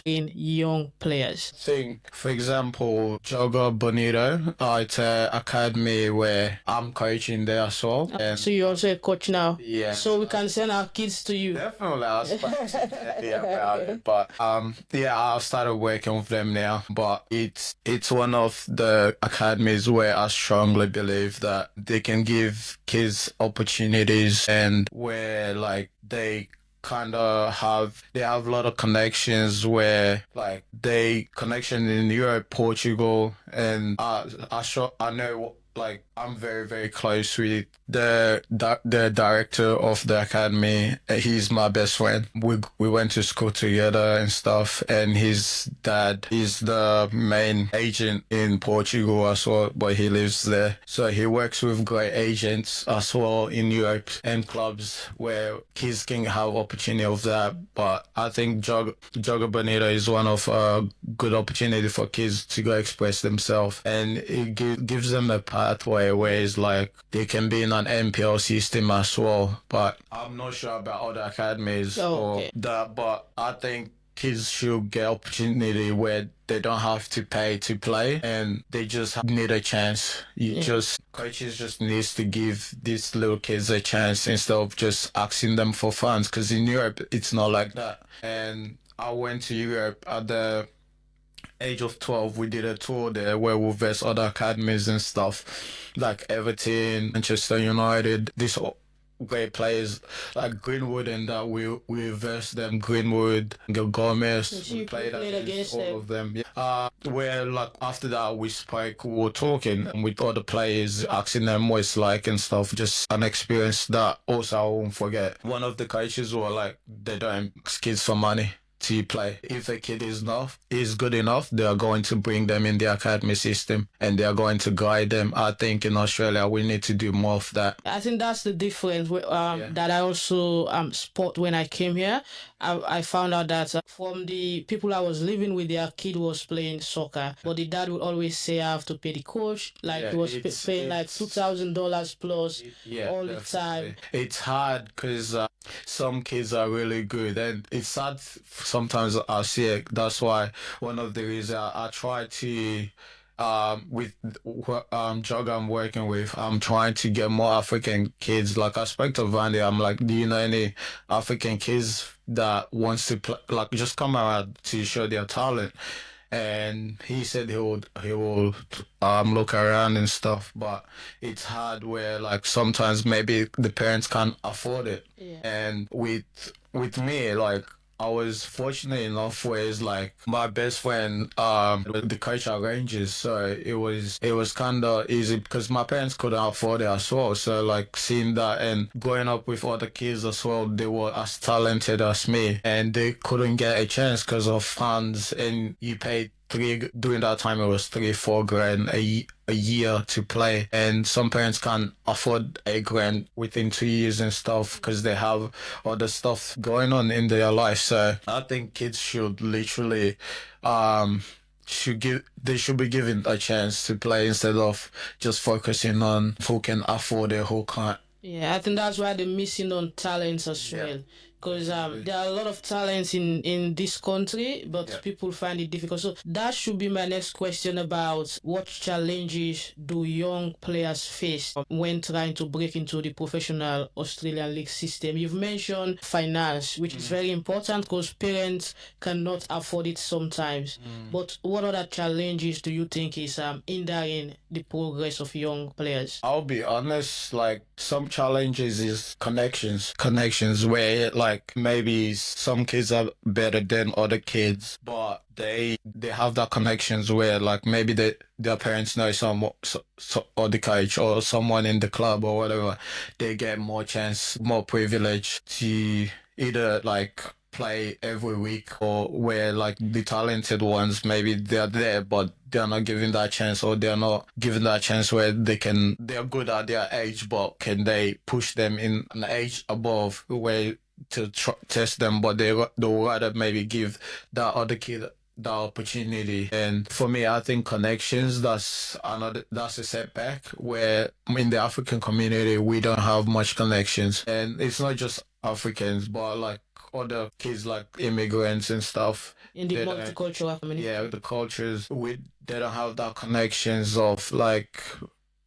in young players? Think, for example, Joga Bonito, it's an academy where I'm coaching there as well. And So you're also a coach now? yeah, So we can send our kids to you? definitely, I was yeah, about it. But yeah, I started working with them now. But it's one of the academies where I strongly believe that they can give kids opportunities and where like they have a lot of connections where like they connection in Europe, Portugal, and I know like I'm very very close with the director of the academy. He's my best friend. We went to school together and stuff, and his dad is the main agent in Portugal as well, but he lives there. So he works with great agents as well in Europe and clubs where kids can have opportunity of that. But I think Joga Bonito is one of a good opportunity for kids to go express themselves, and it gives them a pathway where it's like they can be in an NPL system as well. But I'm not sure about other academies or that, but I think kids should get opportunity where they don't have to pay to play and they just need a chance. Coaches just needs to give these little kids a chance instead of just asking them for funds, because in Europe it's not like that. And I went to Europe at the age of 12. We did a tour there where we versed other academies and stuff like Everton, Manchester United, these great players like Greenwood, and that we versed them. Greenwood, Gomez, we played against all of them. Yeah. Where like after that we were talking with other players, asking them what it's like and stuff. Just an experience that also I won't forget. One of the coaches were like, they don't ask kids for money to play. If a kid is good enough, they are going to bring them in the academy system and they are going to guide them. I think in Australia we need to do more of that. I think that's the difference that I also spot when I came here. I found out that from the people I was living with, their kid was playing soccer, but the dad would always say I have to pay the coach. Like he was paying like $2,000 plus all the time. It's hard because some kids are really good, and it's sad sometimes I see it. That's why one of the reasons I try to with jog I'm working with, I'm trying to get more African kids. Like I spoke to Vandy, I'm like, do you know any African kids that wants to play, like just come around to show their talent? And he said he will look around and stuff, but it's hard where like sometimes maybe the parents can't afford it. And with me, like I was fortunate enough where it's like my best friend the coach at Rangers, so it was kind of easy because my parents couldn't afford it as well. So like seeing that and growing up with other kids as well, they were as talented as me and they couldn't get a chance because of funds, and you paid during that time it was 3-4 grand a year to play, and some parents can't afford $8,000 within 2 years and stuff because they have other stuff going on in their life. So I think kids should literally they should be given a chance to play instead of just focusing on who can afford it, who can't. Yeah, I think that's why they're missing on talents as well. Because there are a lot of talents in this country, but people find it difficult. So that should be my next question about what challenges do young players face when trying to break into the professional Australian league system. You've mentioned finance, which is very important because parents cannot afford it sometimes. But what other challenges do you think is hindering the progress of young players? I'll be honest, like some challenges is connections where like maybe some kids are better than other kids, but they have that connections where like maybe their parents know someone or the coach or someone in the club or whatever. They get more chance, more privilege to either like play every week, or where like the talented ones maybe they're there but they're not given that chance, or they're not given that chance where they're good at their age, but can they push them in an age above where to test them, but they'll rather maybe give that other kid the opportunity. And for me, I think connections, that's a setback where in the African community we don't have much connections, and it's not just Africans but like other kids like immigrants and stuff. In the They don't- multicultural community. yeah, the cultures they don't have that connections of like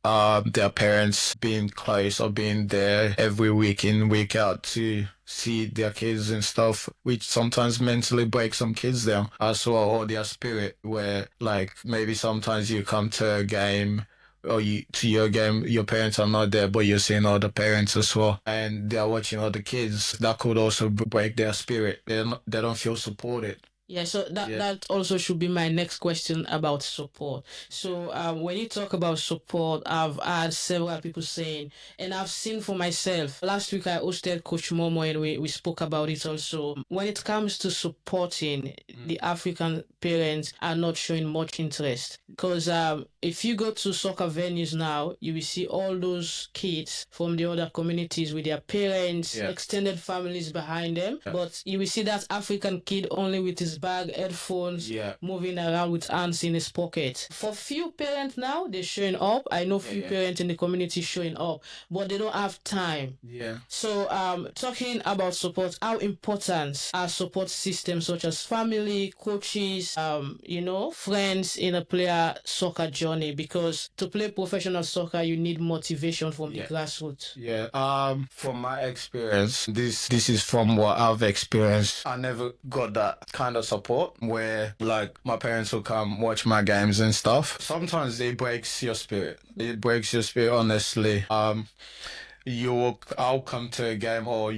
their parents being close or being there every week in, week out to see their kids and stuff, which sometimes mentally breaks some kids down as well, or their spirit, where like maybe sometimes you come to a game or you to your game, your parents are not there, but you're seeing other parents as well, and they're watching other kids. That could also break their spirit. They don't feel supported. Yeah, so that also should be my next question about support. So when you talk about support, I've had several people saying, and I've seen for myself. Last week I hosted Coach Momo and we spoke about it also. When it comes to supporting, the African parents are not showing much interest. Because if you go to soccer venues now, you will see all those kids from the other communities with their parents, extended families behind them. But you will see that African kid only with his bag, headphones, moving around with hands in his pocket. For few parents now, they're showing up. I know few parents in the community showing up, but they don't have time. Yeah. So talking about support, how important are support systems such as family, coaches, friends in a player soccer journey? Because to play professional soccer, you need motivation from the grassroots. Yeah. From my experience, this is from what I've experienced. I never got that kind of support where like my parents will come watch my games and stuff. Sometimes it breaks your spirit. It breaks your spirit, honestly. I'll come to a game or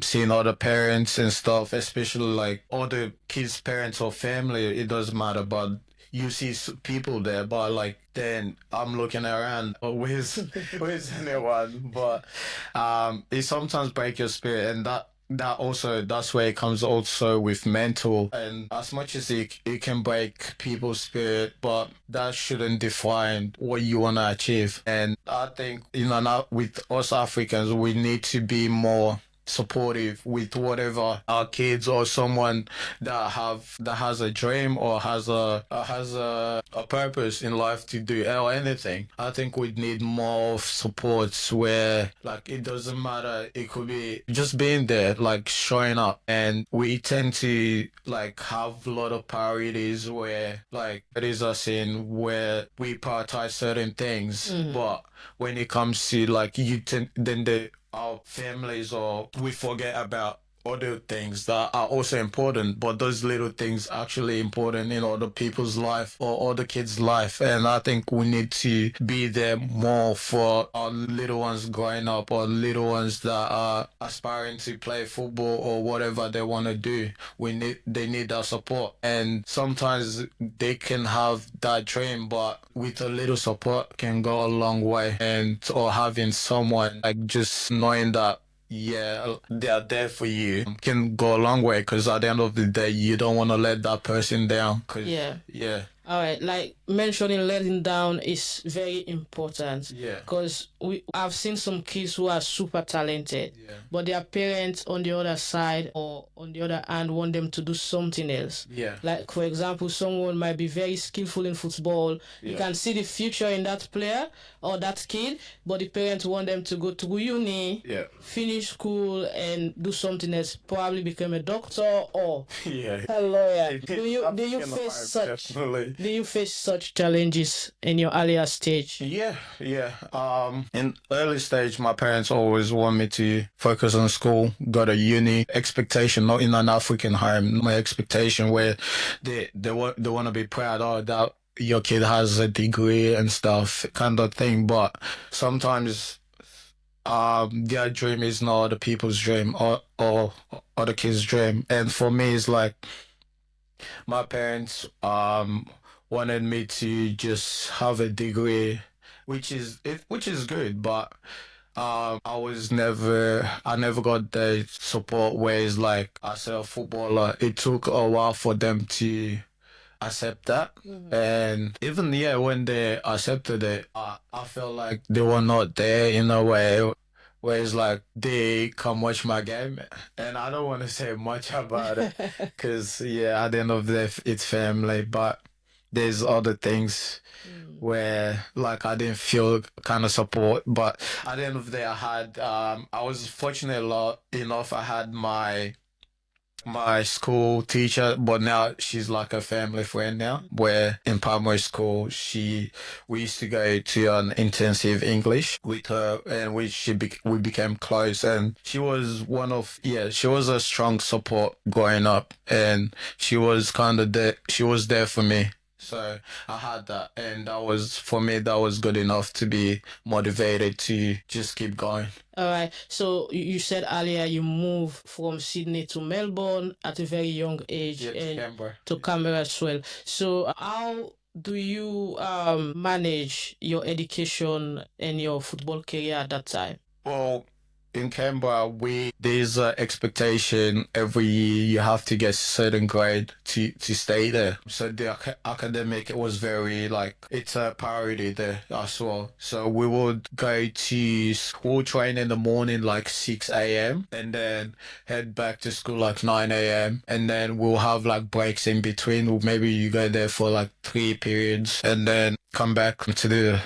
seeing other parents and stuff, especially like other kids' parents or family. It doesn't matter, but you see people there, but like then I'm looking around, oh, where's anyone? But it sometimes breaks your spirit, and that's where it comes also with mental. And as much as it can break people's spirit, but that shouldn't define what you want to achieve. And I think now with us Africans, we need to be more supportive with whatever our kids or someone that has a dream or has a purpose in life to do or anything. I think we need more supports where like it doesn't matter, it could be just being there, like showing up. And we tend to like have a lot of priorities where like it is us in where we prioritize certain things, but when it comes to like our families, or we forget about other things that are also important, but those little things actually important in other people's life or other kids' life. And I think we need to be there more for our little ones growing up, or little ones that are aspiring to play football or whatever they want to do. They need our support, and sometimes they can have that dream, but with a little support can go a long way. And or having someone like just knowing that they are there for you can go a long way, because at the end of the day, you don't want to let that person down. All right, like mentioning letting down is very important. Yeah. Because I've seen some kids who are super talented, but their parents on the other side or on the other hand want them to do something else. Yeah. Like for example, someone might be very skillful in football. You can see the future in that player or that kid, but the parents want them to go to uni, finish school, and do something else. Probably become a doctor or a lawyer. Do you face such? Definitely. Do you face such challenges in your earlier stage? Yeah. In early stage, my parents always want me to focus on school, go to uni. Expectation, not in an African home. My expectation where they want to be proud of that your kid has a degree and stuff, kind of thing. But sometimes their dream is not other people's dream or other kids' dream. And for me, it's like my parents wanted me to just have a degree, which is good, but I never got the support where it's like as a footballer, it took a while for them to accept that. And even when they accepted it, I felt like they were not there in a way where it's like they come watch my game, and I don't want to say much about it because at the end of the day, it's family. But there's other things where like I didn't feel kind of support. But at the end of the day, I was fortunate enough. I had my school teacher, but now she's like a family friend now. Where in primary school, we used to go to an intensive English with her, and we became close. And she was a strong support growing up, and she was there for me. So I had that, and for me, that was good enough to be motivated to just keep going. All right. So you said earlier you moved from Sydney to Melbourne at a very young age Yeah, to and Canberra. to Canberra as well. So how do you manage your education and your football career at that time? Well, in Canberra, there's an expectation every year you have to get certain grade to stay there. So the academic, it was very like it's a priority there as well. So we would go to school, train in the morning like 6 a.m. and then head back to school like 9 a.m. and then we'll have like breaks in between. Maybe you go there for like 3 periods and then come back to the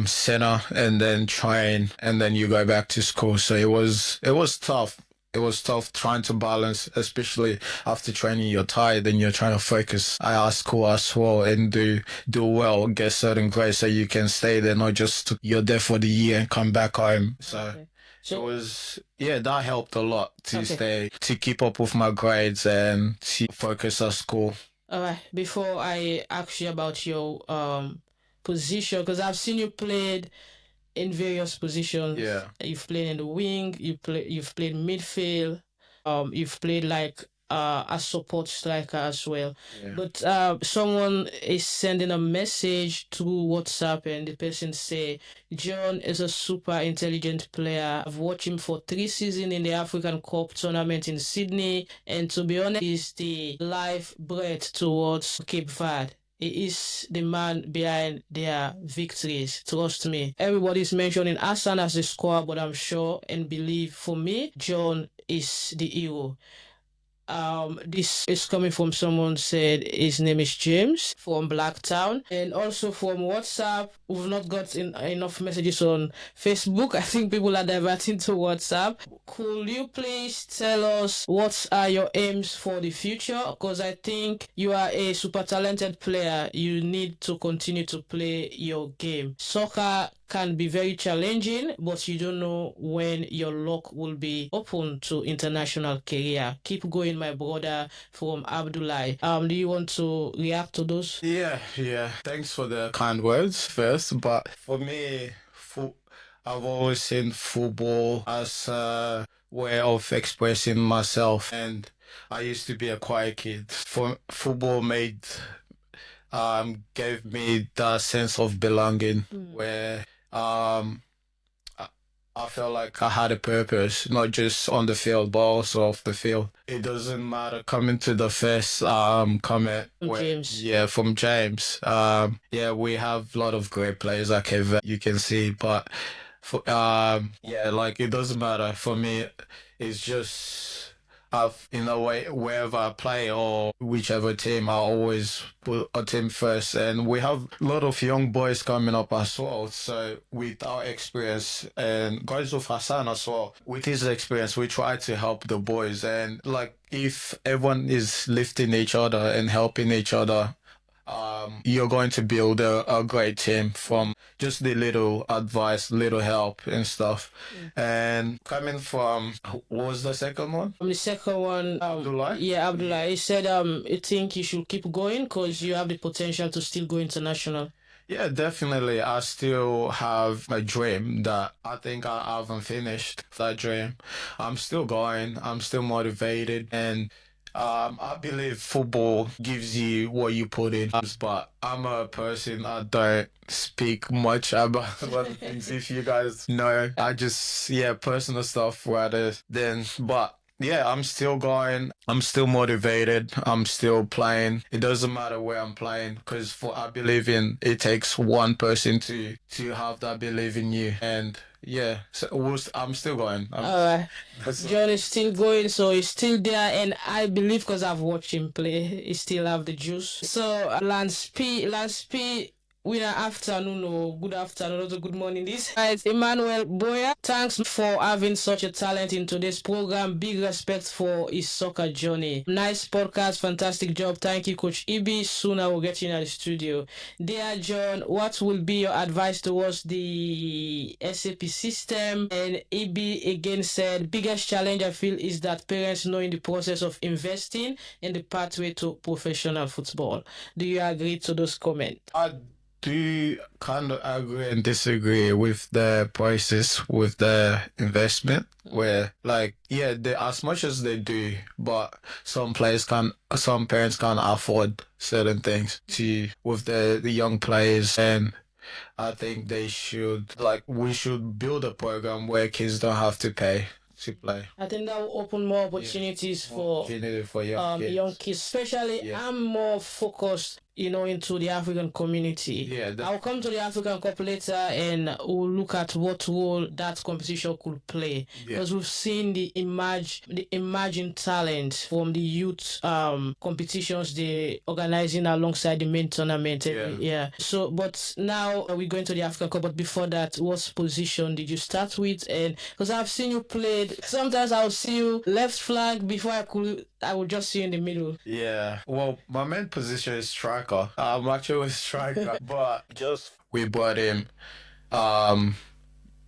center and then train and then you go back to school. So it was tough. It was tough trying to balance, especially after training. You're tired and you're trying to focus at school as well and do well, get certain grades so you can stay there, not just you're there for the year and come back home. So Okay. So that helped a lot to okay. to keep up with my grades and to focus at school. All right. Before I ask you about your position, because I've seen you played in various positions. Yeah. You've played in the wing, you've played midfield, you've played like a support striker as well. Yeah. But someone is sending a message through WhatsApp and the person say John is a super intelligent player. I've watched him for 3 seasons in the African Cup tournament in Sydney, and to be honest, he's the life breath towards Cape Verde. He is the man behind their victories. Trust me. Everybody's mentioning Hassan as a scorer, but I'm sure and believe for me, John is the hero. This is coming from someone said his name is James from Blacktown, and also from WhatsApp. We've not got enough messages on Facebook. I think people are diverting to WhatsApp. Could you please tell us what are your aims for the future? Because I think you are a super talented player. You need to continue to play your game. Soccer can be very challenging, but you don't know when your luck will be open to international career. Keep going, my brother, from Abdullah. Do you want to react to those? Yeah. Thanks for the kind words first, but for me, I've always seen football as a way of expressing myself, and I used to be a quiet kid. Football gave me that sense of belonging where I I felt like I had a purpose, not just on the field, but also off the field. It doesn't matter coming to the first comment James. yeah, from James. Yeah, we have a lot of great players like you can see, but yeah, like it doesn't matter for me. It's just in a way, wherever I play or whichever team, I always put a team first. And we have a lot of young boys coming up as well. So with our experience and guys of Hassan as well, with his experience, we try to help the boys. And like if everyone is lifting each other and helping each other, you're going to build a great team from just the little advice, little help and stuff. And coming from, what was the second one? The second one, Abdullah? yeah, Abdullah, he said, I think you should keep going because you have the potential to still go international. Yeah, definitely. I still have a dream that I think I haven't finished that dream. I'm still going, I'm still motivated, and I believe football gives you what you put in. But I'm a person, I don't speak much about other things. If you guys know, I just, yeah, personal stuff rather than, but yeah, I'm still going. I'm still motivated. I'm still playing. It doesn't matter where I'm playing because I believe in it takes one person to have that belief in you, and Yeah. So I'm still going. Alright. That's John is still going, so he's still there, and I believe because I've watched him play, he still have the juice. So Lance P, winner afternoon or good afternoon or good morning. This is Emmanuel Boya. Thanks for having such a talent in today's program. Big respect for his soccer journey. Nice podcast, fantastic job. Thank you, Coach Ibi. Soon I will get you in the studio. Dear John, what will be your advice towards the SAP system? And Ibi again said, biggest challenge I feel is that parents knowing the process of investing and the pathway to professional football. Do you agree to those comments? I do kind of agree and disagree with the prices, with the investment, where like, yeah, they, as much as they do, but some parents can't afford certain things with the young players. And I think we should build a program where kids don't have to pay to play. I think that will open more opportunities for young kids. Especially, I'm more focused, into the African community. Yeah, I'll come to the African Cup later, and we'll look at what role that competition could play. Because we've seen the emerging talent from the youth competitions they organizing alongside the main tournament. So, but now we're going to the African Cup. But before that, what position did you start with? And because I've seen you played, sometimes I'll see you left flank before I would just see you in the middle. Yeah. Well, my main position is striker. I'm actually a striker, but we brought him.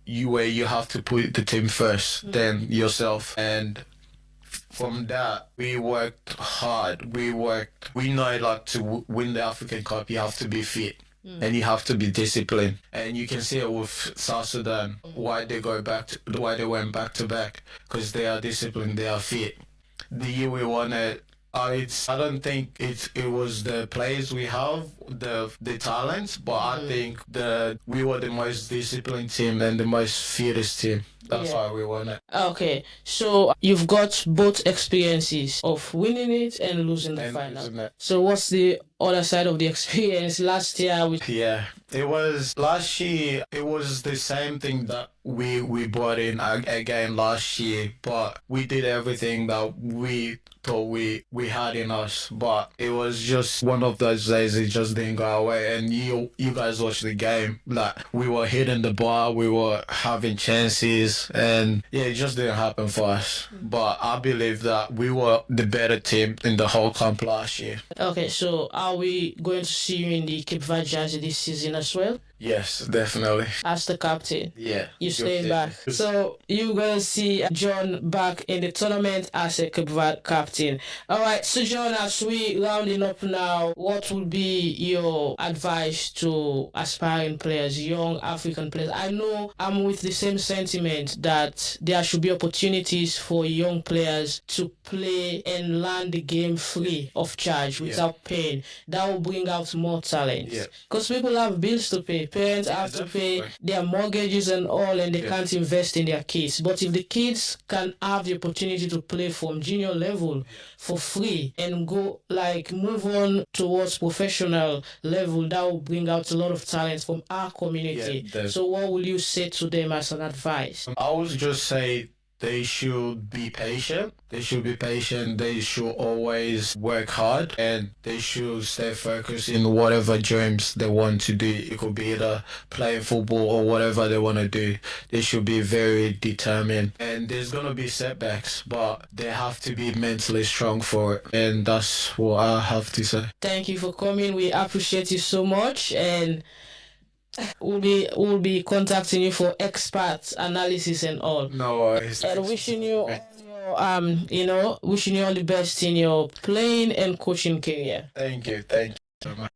You have to put the team first, then yourself, and from that we worked hard. We know like to win the African Cup, you have to be fit. And you have to be disciplined, and you can see it with South Sudan why they went back to back, because they are disciplined, they are fit. The year we won it, I don't think it was the players we have, the talents, but I think we were the most disciplined team and the most fittest team. That's why we won it. Okay, so you've got both experiences of winning it and losing the final. So what's the other side of the experience? Last year, it was last year. It was the same thing that we brought in again last year, but we did everything that we thought we had in us. But it was just one of those days. It just didn't go away. And you guys watched the game. Like, we were hitting the bar, we were having chances. And it just didn't happen for us. But I believe that we were the better team in the whole camp last year. Okay, so are we going to see you in the Cape Verde jersey this season as well? Yes, definitely. As the captain? Yeah. You staying back. So you're going to see John back in the tournament as a Cape Verde captain. All right, so John, as we rounding up now, what would be your advice to aspiring players, young African players? I know I'm with the same sentiment that there should be opportunities for young players to play and learn the game free of charge without pain. That will bring out more talent. Because people have bills to pay. Parents have to pay their mortgages and all, and they can't invest in their kids. But if the kids can have the opportunity to play from junior level for free and go move on towards professional level, that will bring out a lot of talent from our community. So what will you say to them as an advice? I would just say they should be patient. They should always work hard, and they should stay focused in whatever dreams they want to do. It could be either playing football or whatever they want to do. They should be very determined. And there's going to be setbacks, but they have to be mentally strong for it. And that's what I have to say. Thank you for coming. We appreciate you so much. And we'll be contacting you for expert analysis and all. No worries. And wishing you wishing you all the best in your playing and coaching career. Thank you so much.